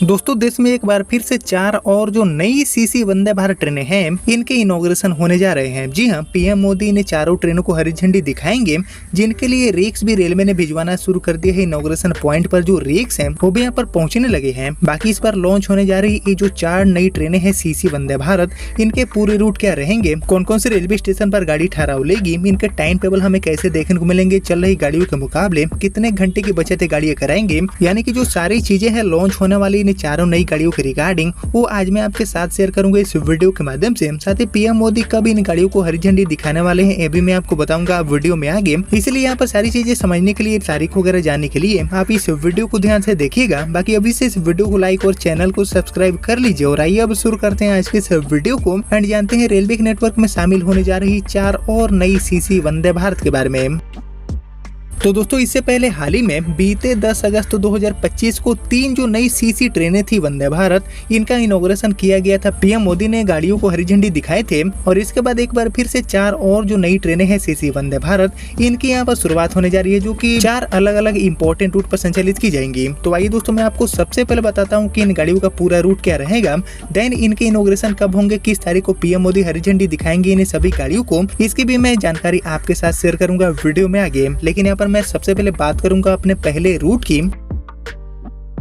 दोस्तों देश में एक बार फिर से 4 और जो नई सीसी वंदे भारत ट्रेनें हैं इनके इनॉग्रेशन होने जा रहे हैं। जी हां, पीएम मोदी ने चारों ट्रेनों को हरी झंडी दिखाएंगे, जिनके लिए रेक्स भी रेलवे ने भिजवाना शुरू कर दिया है। इनॉग्रेशन पॉइंट पर जो रेक्स हैं वो भी यहाँ पर पहुंचने लगे हैं। बाकी इस बार लॉन्च होने जा रही ये जो 4 नई ट्रेनें हैं सीसी वंदे भारत, इनके पूरे रूट क्या रहेंगे, कौन कौन से रेलवे स्टेशन पर गाड़ी ठहराव लेगी, इनके टाइम टेबल हमें कैसे देखने को मिलेंगे, चल रही गाड़ियों के मुकाबले कितने घंटे की बचत गाड़ियां कराएंगे, यानी कि जो सारी चीजें हैं लॉन्च होने वाली चारों नई गाड़ियों के रिगार्डिंग वो आज मैं आपके साथ शेयर करूंगा इस वीडियो के माध्यम से। साथ ही पीएम मोदी कब इन गाड़ियों को हरी झंडी दिखाने वाले हैं ये भी मैं आपको बताऊंगा वीडियो में आगे। इसलिए यहाँ पर सारी चीजें समझने के लिए, तारीख वगैरह जानने के लिए आप इस वीडियो को ध्यान से देखिएगा। बाकी अभी से इस वीडियो को लाइक और चैनल को सब्सक्राइब कर लीजिए। और आइए अब शुरू करते हैं आज के इस वीडियो को एंड जानते हैं रेलवे के नेटवर्क में शामिल होने जा रही 4 और नई सीसी वंदे भारत के बारे में। तो दोस्तों इससे पहले हाल ही में बीते 10 अगस्त 2025 को 3 जो नई सीसी ट्रेनें थी वंदे भारत, इनका इनॉग्रेशन किया गया था। पीएम मोदी ने गाड़ियों को हरी झंडी दिखाए थे और इसके बाद एक बार फिर से 4 और जो नई ट्रेनें हैं सीसी वंदे भारत, इनकी यहाँ पर शुरुआत होने जा रही है, जो कि 4 अलग अलग इंपॉर्टेंट रूट पर संचालित की जाएंगी। तो आइए दोस्तों मैं आपको सबसे पहले बताता हूँ कि इन गाड़ियों का पूरा रूट क्या रहेगा, देन इनके इनॉग्रेशन कब होंगे, किस तारीख को पीएम मोदी हरी झंडी दिखाएंगे इन सभी गाड़ियों को, इसकी भी मैं जानकारी आपके साथ शेयर करूंगा वीडियो में आगे। लेकिन यहाँ पर मैं सबसे पहले बात करूंगा अपने पहले रूट की।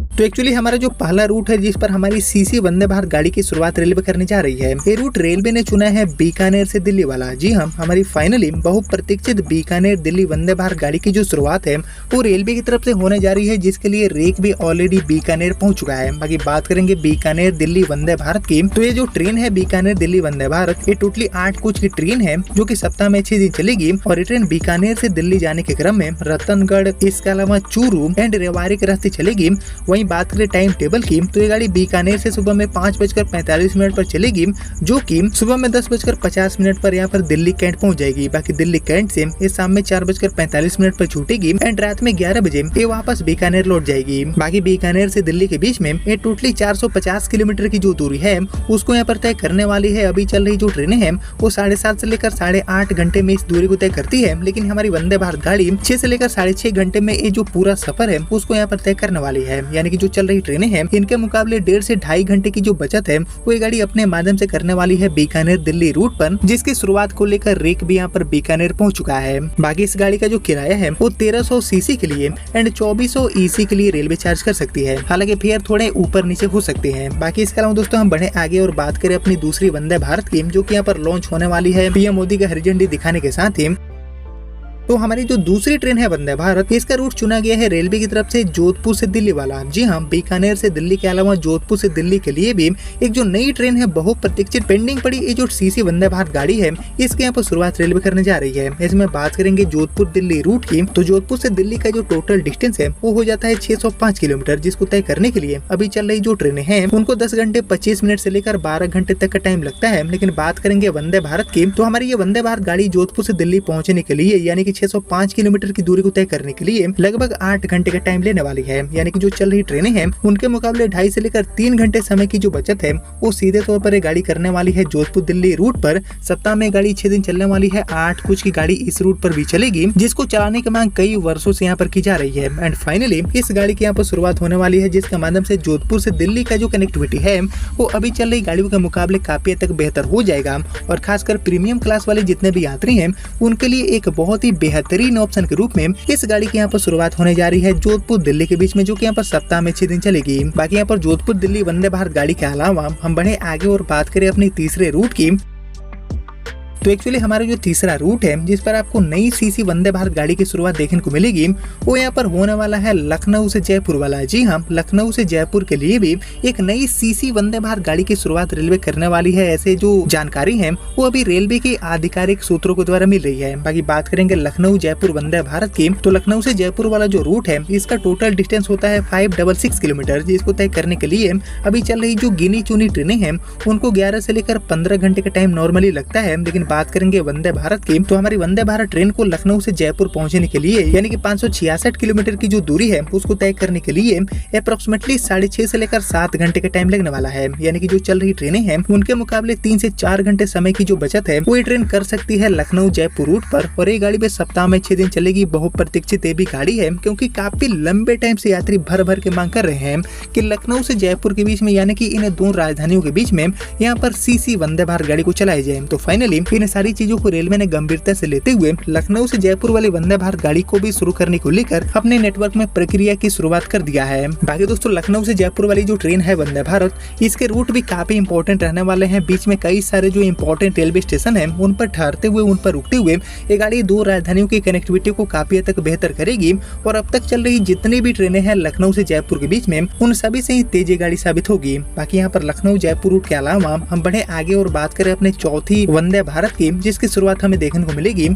तो एक्चुअली हमारा जो पहला रूट है जिस पर हमारी सीसी वंदे भारत गाड़ी की शुरुआत रेलवे करने जा रही है, ये रूट रेलवे ने चुना है बीकानेर से दिल्ली वाला। जी हाँ, हमारी फाइनली बहुप्रतीक्षित बीकानेर दिल्ली वंदे भारत गाड़ी की जो शुरुआत है वो रेलवे की तरफ से होने जा रही है, जिसके लिए रेक भी ऑलरेडी बीकानेर पहुंच चुका है। बाकी बात करेंगे बीकानेर दिल्ली वंदे भारत की, तो ये जो ट्रेन है बीकानेर दिल्ली वंदे भारत, ये टोटली 8 कोच की ट्रेन है जो की सप्ताह में 6 दिन चलेगी। और ये ट्रेन बीकानेर से दिल्ली जाने के क्रम में रतनगढ़, इसके अलावा चूरू एंड रेवाड़ी के रास्ते चलेगी। वहीं बात करें टाइम टेबल की, तो ये गाड़ी बीकानेर से सुबह में 5:45 पर चलेगी, जो कि सुबह में 10:50 पर यहाँ पर दिल्ली कैंट पहुंच जाएगी। बाकी दिल्ली कैंट से ये शाम में 4:45 पर छूटेगी एंड रात में 11 बजे ये वापस बीकानेर लौट जाएगी। बाकी बीकानेर से दिल्ली के बीच में ये टोटली 450 किलोमीटर की जो दूरी है उसको यहाँ पर तय करने वाली है। अभी चल रही जो ट्रेनें हैं वो 7.5 से लेकर 8.5 घंटे में इस दूरी को तय करती है, लेकिन हमारी वंदे भारत गाड़ी 6 से लेकर 6.5 घंटे में ये जो पूरा सफर है उसको यहाँ पर तय करने वाली है। यानी कि जो चल रही ट्रेनें हैं इनके मुकाबले 1.5 से 2.5 घंटे की जो बचत है वो ये गाड़ी अपने माध्यम से करने वाली है बीकानेर दिल्ली रूट पर, जिसकी शुरुआत को लेकर रेक भी यहाँ पर बीकानेर पहुंच चुका है। बाकी इस गाड़ी का जो किराया है वो 1300 सीसी के लिए एंड 2400 ईसी के लिए रेलवे चार्ज कर सकती है। हालांकि फेयर थोड़े ऊपर नीचे हो सकते हैं। बाकी इसके अलावा दोस्तों हम बढ़े आगे और बात करें अपनी दूसरी वंदे भारत की, जो की यहाँ पर लॉन्च होने वाली है पीएम मोदी का हरी झंडी दिखाने के साथ ही। तो हमारी जो दूसरी ट्रेन है वंदे भारत, इसका रूट चुना गया है रेलवे की तरफ से जोधपुर से दिल्ली वाला। जी हाँ, बीकानेर से दिल्ली के अलावा जोधपुर से दिल्ली के लिए भी एक जो नई ट्रेन है बहुप्रतीक्षित पेंडिंग पड़ी ये जो सीसी वंदे भारत गाड़ी है, इसके यहाँ पर शुरुआत रेलवे करने जा रही है। इसमें बात करेंगे जोधपुर दिल्ली रूट की, तो जोधपुर से दिल्ली का जो टोटल डिस्टेंस है वो हो जाता है 605 किलोमीटर, जिसको तय करने के लिए अभी चल रही जो ट्रेनें हैं उनको 10 घंटे 25 मिनट से लेकर 12 घंटे तक का टाइम लगता है। लेकिन बात करेंगे वंदे भारत की, तो हमारी ये वंदे भारत गाड़ी जोधपुर से दिल्ली पहुंचने के लिए यानी कि 605 किलोमीटर की दूरी को तय करने के लिए लगभग 8 घंटे का टाइम लेने वाली है। यानी कि जो चल रही ट्रेनें हैं उनके मुकाबले 2.5 से लेकर 3 घंटे समय की जो बचत है वो सीधे तौर पर ये गाड़ी करने वाली है जोधपुर दिल्ली रूट पर। सप्ताह में गाड़ी 6 दिन चलने वाली है। 8 कोच की गाड़ी इस रूट पर भी चलेगी, जिसको चलाने की मांग कई वर्षों से यहाँ पर की जा रही है। एंड फाइनली इस गाड़ी की यहाँ पर शुरुआत होने वाली है, जिसके माध्यम से जोधपुर से दिल्ली का जो कनेक्टिविटी है वो अभी चल रही गाड़ियों के मुकाबले काफी हद तक बेहतर हो जाएगा। और खासकर प्रीमियम क्लास वाले जितने भी यात्री हैं उनके लिए एक बहुत ही बेहतरीन ऑप्शन के रूप में इस गाड़ी की यहाँ पर शुरुआत होने जा रही है जोधपुर दिल्ली के बीच में, जो कि यहाँ पर सप्ताह में 6 दिन चलेगी। बाकी यहाँ पर जोधपुर दिल्ली वंदे भारत गाड़ी के अलावा हम बढ़े आगे और बात करें अपनी तीसरे रूट की। तो एक्चुअली हमारा जो तीसरा रूट है जिस पर आपको नई सीसी वंदे भारत गाड़ी की शुरुआत देखने को मिलेगी वो यहाँ पर होने वाला है लखनऊ से जयपुर वाला। जी हाँ, लखनऊ से जयपुर के लिए भी एक नई सीसी वंदे भारत गाड़ी की शुरुआत रेलवे करने वाली है। ऐसे जो जानकारी है वो अभी रेलवे के आधिकारिक सूत्रों के द्वारा मिल रही है। बाकी बात करेंगे लखनऊ जयपुर वंदे भारत की, तो लखनऊ से जयपुर वाला जो रूट है इसका टोटल डिस्टेंस होता है 566 किलोमीटर, जिसको तय करने के लिए अभी चल रही जो गिनी चुनी ट्रेनें हैं उनको 11 से लेकर 15 घंटे का टाइम नॉर्मली लगता है। लेकिन बात करेंगे वंदे भारत की, तो हमारी वंदे भारत ट्रेन को लखनऊ से जयपुर पहुंचने के लिए यानी कि 566 किलोमीटर की जो दूरी है उसको तय करने के लिए अप्रोक्सीमेटली 6.5 से लेकर 7 घंटे का टाइम लगने वाला है। यानी कि जो चल रही ट्रेनें हैं उनके मुकाबले 3 से 4 घंटे समय की जो बचत है वो ये ट्रेन कर सकती है लखनऊ जयपुर रूट पर। और ये गाड़ी भी सप्ताह में 6 दिन चलेगी। बहुप्रतीक्षित ये भी गाड़ी है क्योंकि काफी लंबे टाइम से यात्री भर भर के मांग कर रहे हैं कि लखनऊ से जयपुर के बीच में यानी कि इन दो राजधानियों के बीच में यहाँ पर सीसी वंदे भारत गाड़ी को चलाई जाए। तो फाइनली इन सारी चीजों को रेलवे ने गंभीरता से लेते हुए लखनऊ से जयपुर वाली वंदे भारत गाड़ी को भी शुरू करने को लेकर अपने नेटवर्क में प्रक्रिया की शुरुआत कर दिया है। बाकी दोस्तों लखनऊ से जयपुर वाली जो ट्रेन है वंदे भारत, इसके रूट भी काफी इंपॉर्टेंट रहने वाले हैं। बीच में कई सारे जो इंपॉर्टेंट रेलवे स्टेशन है उन पर ठहरते हुए, उन पर रुकते हुए ये गाड़ी दो राजधानियों की कनेक्टिविटी को काफी हद तक बेहतर करेगी। और अब तक चल रही जितनी भी ट्रेनें हैं लखनऊ से जयपुर के बीच में उन सभी से ही तेज गाड़ी साबित होगी। बाकी यहाँ पर लखनऊ जयपुर रूट के अलावा हम बढ़े आगे और बात करें अपने चौथी वंदे भारत की, जिसकी शुरुआत हमें देखने को मिलेगी।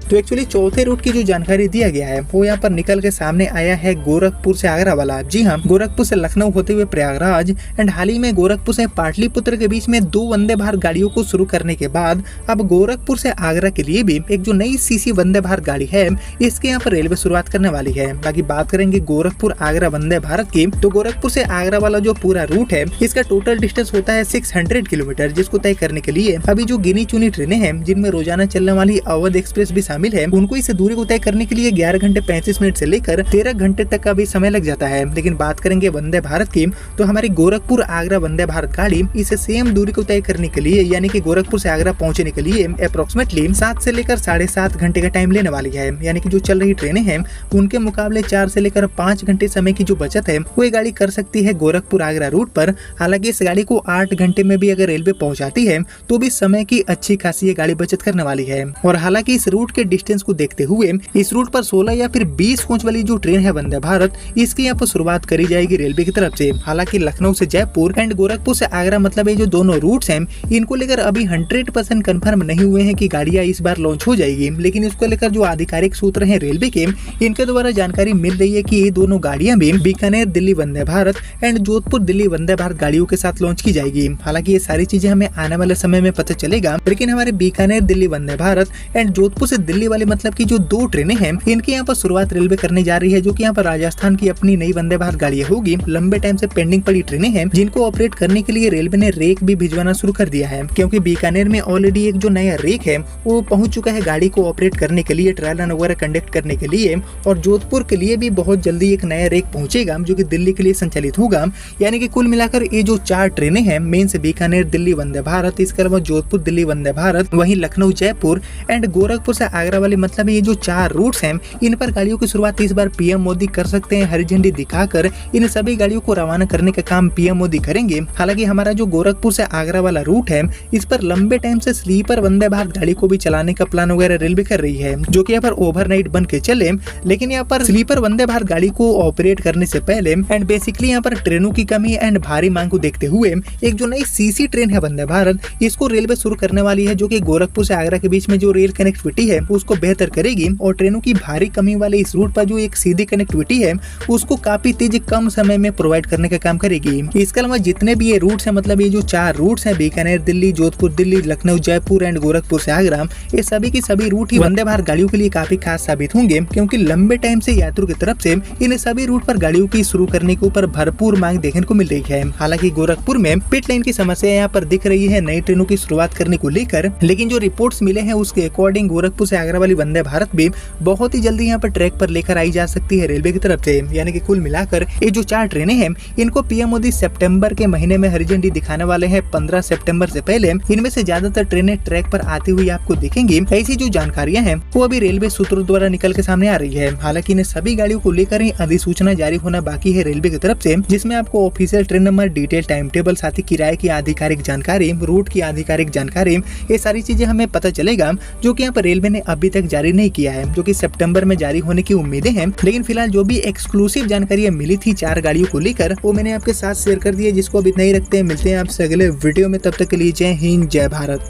तो एक्चुअली चौथे रूट की जो जानकारी दिया गया है वो यहाँ पर निकल के सामने आया है गोरखपुर से आगरा वाला। जी हाँ, गोरखपुर से लखनऊ होते हुए प्रयागराज एंड हाल ही में गोरखपुर से पाटलिपुत्र के बीच में 2 वंदे भारत गाड़ियों को शुरू करने के बाद अब गोरखपुर से आगरा के लिए भी एक जो नई सीसी वंदे भारत गाड़ी है इसके यहाँ पर रेलवे शुरुआत करने वाली है। बाकी बात करेंगे गोरखपुर आगरा वंदे भारत की, तो गोरखपुर से आगरा वाला जो पूरा रूट है इसका टोटल डिस्टेंस होता है 600 किलोमीटर, जिसको तय करने के लिए अभी जो गिनी चुनी ट्रेनें हैं जिनमें रोजाना चलने वाली अवध एक्सप्रेस भी शामिल है उनको इस दूरी को तय करने के लिए 11 घंटे 35 मिनट से लेकर 13 घंटे तक का भी समय लग जाता है। लेकिन बात करेंगे वंदे भारत की, तो हमारी गोरखपुर आगरा वंदे भारत गाड़ी इसे सेम दूरी को तय करने के लिए यानी कि गोरखपुर से आगरा पहुंचने के लिए अप्रोक्सीमेटली 7 से लेकर 7.5 घंटे का टाइम लेने वाली है। यानी कि जो चल रही ट्रेनें हैं उनके मुकाबले 4 से लेकर 5 घंटे समय की जो बचत है वो ये गाड़ी कर सकती है गोरखपुर आगरा रूट पर। हालांकि इस गाड़ी को 8 घंटे में भी अगर रेलवे पहुंचाती है तो भी समय की अच्छी खासी ये गाड़ी बचत करने वाली है। और हालांकि इस रूट के डिस्टेंस को देखते हुए इस रूट पर 16 या फिर 20 कोच वाली जो ट्रेन है वंदे भारत, इसकी यहाँ पर शुरुआत करी जाएगी रेलवे की तरफ से। हालांकि लखनऊ से जयपुर एंड गोरखपुर से आगरा मतलब ये जो दोनों रूट्स हैं इनको लेकर अभी 100% कंफर्म नहीं हुए हैं कि गाड़ियां इस बार लॉन्च हो जाएगी। लेकिन इसको लेकर जो आधिकारिक सूत्र हैं रेलवे के, इनके द्वारा जानकारी मिल रही है कि ये दोनों गाड़ियां भी बीकानेर दिल्ली वंदे भारत एंड जोधपुर दिल्ली वंदे भारत गाड़ियों के साथ लॉन्च की जाएगी। हालांकि ये सारी चीजें हमें आने वाले समय में पता चलेगा। लेकिन हमारे बीकानेर दिल्ली वंदे भारत एंड जोधपुर से दिल्ली वाले मतलब की जो 2 ट्रेनें हैं इनके यहाँ पर शुरुआत रेलवे करने जा रही है, जो कि यहाँ पर राजस्थान की अपनी नई वंदे भारत गाड़ियां होगी। लंबे टाइम से पेंडिंग पड़ी ट्रेनें हैं जिनको ऑपरेट करने के लिए रेलवे ने रेक भी भिजवाना शुरू कर दिया है, क्योंकि बीकानेर में ऑलरेडी एक जो नया रेक है वो पहुंच चुका है गाड़ी को ऑपरेट करने के लिए, ट्रायल रन वगैरह कंडक्ट करने के लिए। और जोधपुर के लिए भी बहुत जल्दी एक नया रेक पहुंचेगा जो कि दिल्ली के लिए संचालित होगा। यानी कि कुल मिलाकर ये जो 4 ट्रेनें हैं मेन से बीकानेर दिल्ली वंदे भारत, इसके अलावा जोधपुर दिल्ली वंदे भारत, वहीं लखनऊ जयपुर एंड गोरखपुर से आगरा वाले मतलब ये जो 4 रूट्स हैं इन पर गाड़ियों की शुरुआत इस बार पीएम मोदी कर सकते हैं। हरी झंडी दिखाकर इन सभी गाड़ियों को रवाना करने का काम पीएम मोदी करेंगे। हालांकि हमारा जो गोरखपुर से आगरा वाला रूट है इस पर लंबे टाइम से स्लीपर वंदे भारत गाड़ी को भी चलाने का प्लान वगैरह रेलवे कर रही है, जो कि यहाँ पर ओवरनाइट बन के चले। लेकिन यहाँ पर स्लीपर वंदे भारत गाड़ी को ऑपरेट करने से पहले एंड बेसिकली यहाँ पर ट्रेनों की कमी एंड भारी मांग को देखते हुए एक जो नई सीसी ट्रेन है वंदे भारत, इसको रेलवे शुरू करने वाली है, जो कि गोरखपुर से आगरा के बीच में जो रेल कनेक्टिविटी है उसको बेहतर करेगी। और ट्रेनों की भारी कमी वाले इस रूट पर जो एक सीधी कनेक्टिविटी है उसको काफी तेज कम समय में प्रोवाइड करने का काम करेगी। इसके अलावा जितने भी ये रूट्स हैं मतलब ये जो 4 रूट्स हैं बीकानेर दिल्ली, जोधपुर दिल्ली, लखनऊ जयपुर एंड गोरखपुर से आगरा, ये सभी की सभी रूट ही वंदे भारत गाड़ियों के लिए काफी खास साबित होंगे, क्योंकि लंबे टाइम से यात्रियों की तरफ से इन सभी रूट पर गाड़ियों की शुरू करने के ऊपर भरपूर मांग देखने को मिल रही है। हालांकि गोरखपुर में पिट लाइन की समस्या यहाँ पर दिख रही है नई ट्रेनों की शुरुआत करने को लेकर, लेकिन जो रिपोर्ट्स मिले हैं उसके अकॉर्डिंग गोरखपुर से आगरा वाली वंदे भारत भी बहुत ही जल्दी यहाँ पर ट्रैक पर लेकर आई जा सकती है रेलवे की तरफ से। यानी कि कुल मिलाकर ये जो 4 ट्रेनें हैं इनको पीएम मोदी सितंबर के महीने में हरी झंडी दिखाने वाले हैं 15 सितंबर से पहले। इनमें से ज्यादातर ट्रेनें ट्रैक पर आती हुई आपको दिखेंगी। ऐसी जो जानकारियां हैं वो अभी रेलवे सूत्रों द्वारा निकल के सामने आ रही है। हालांकि इन सभी गाड़ियों को लेकर ही अधिसूचना जारी होना बाकी है रेलवे की तरफ से, जिसमें आपको official train number, detail time table, साथ ही किराए की आधिकारिक जानकारी, रूट की आधिकारिक जानकारी, ये सारी चीजें हमें पता चलेगा, जो कि यहाँ पर रेलवे ने अभी तक जारी नहीं किया है, जो कि सितंबर में जारी होने की उम्मीदें हैं। लेकिन फिलहाल जो भी एक्सक्लूसिव जानकारियां मिली थी 4 गाड़ियों को लेकर वो मैंने आपके साथ शेयर कर दी है, जिसको अभी नहीं रखते हैं। मिलते हैं आपसे अगले वीडियो में, तब तक के लिए जय हिंद जय भारत।